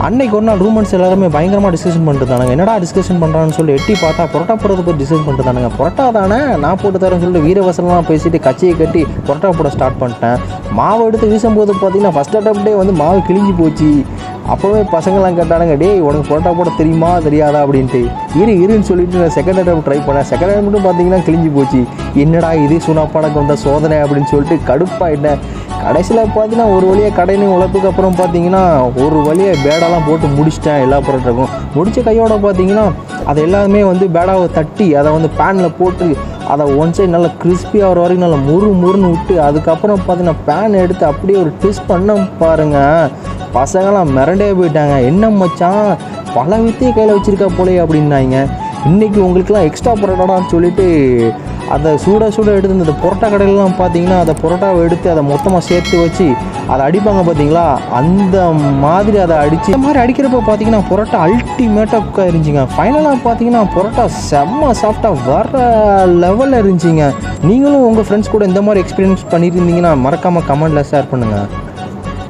அன்னைக்கு ஒரு நாள் ரூமன்ஸ் எல்லாருமே பயங்கரமாக டிஸ்கஷன் பண்ணிட்டு என்னடா டிஸ்கஷன் பண்ணுறான்னு சொல்லி எட்டி பார்த்தா பரோட்டா போடுறது போய் டிஸ்கஸ் பண்ணிட்டு பரோட்டா தானே நான் போட்டு தரேன்னு சொல்லிட்டு வீரவசனமாக பேசிட்டு கச்சியை கட்டி பரோட்டா போட ஸ்டார்ட் பண்ணிட்டேன். மாவு எடுத்து வீசும்போது பார்த்தீங்கன்னா ஃபஸ்ட் அட்டம்ப்டே வந்து மாவு கிழிஞ்சு போச்சு. அப்போவே பசங்களாம் கேட்டானுங்க, டேய் உனக்கு பரோட்டா போட தெரியுமா தெரியாதா அப்படின்ட்டு. இருன்னு சொல்லிட்டு நான் செகண்ட் அட்டம் ட்ரை பண்ணேன். செகண்ட் அட்டம் மட்டும் பார்த்தீங்கன்னா கிழிஞ்சு போச்சு. என்னடா இதே சுனாப்பானக்கு வந்த சோதனை அப்படின்னு சொல்லிட்டு கடுப்பாயிட்டேன். கடைசியில் பார்த்தீங்கன்னா ஒரு வழியாக கடையிலையும் உழைப்புக்கு அப்புறம் பார்த்தீங்கன்னா ஒரு வழியாக பேடாலாம் போட்டு முடிச்சிட்டேன். எல்லா பரோட்டாக்கும் முடித்த கையோட பார்த்தீங்கன்னா அதை எல்லாமே வந்து பேடாவை தட்டி அதை வந்து பேனில் போட்டு அதை ஒன் சைடு நல்லா கிறிஸ்பியாக வர வரைக்கும் நல்லா முறுன்னு விட்டு அதுக்கப்புறம் பார்த்தீங்கன்னா பேன் எடுத்து அப்படியே ஒரு ட்விஸ்ட் பண்ண பாருங்கள். பசங்களாம் மிரண்டே போயிட்டாங்க. என்ன மச்சான் பல வித்தையை கையில் வச்சுருக்கா போலே அப்படின்னாங்க. இன்றைக்கி உங்களுக்குலாம் எக்ஸ்ட்ரா பரோட்டாடான்னு சொல்லிவிட்டு அதை சூட எடுத்து இந்த பரோட்டா கடையிலலாம் பார்த்தீங்கன்னா அதை பரோட்டாவை எடுத்து அதை மொத்தமாக சேர்த்து வச்சு அதை அடிப்பாங்க பார்த்தீங்களா, அந்த மாதிரி அதை அடித்து இந்த மாதிரி அடிக்கிறப்ப பார்த்தீங்கன்னா பரோட்டா அல்டிமேட்டாக குக்காக இருந்துச்சுங்க. ஃபைனலாக பார்த்தீங்கன்னா பரோட்டா செம்ம சாஃப்டாக வர லெவலில் இருந்துச்சுங்க. நீங்களும் உங்கள் ஃப்ரெண்ட்ஸ் கூட இந்த மாதிரி எக்ஸ்பீரியன்ஸ் பண்ணியிருந்தீங்கன்னா மறக்காமல் கமெண்ட்டில் ஷேர் பண்ணுங்கள்.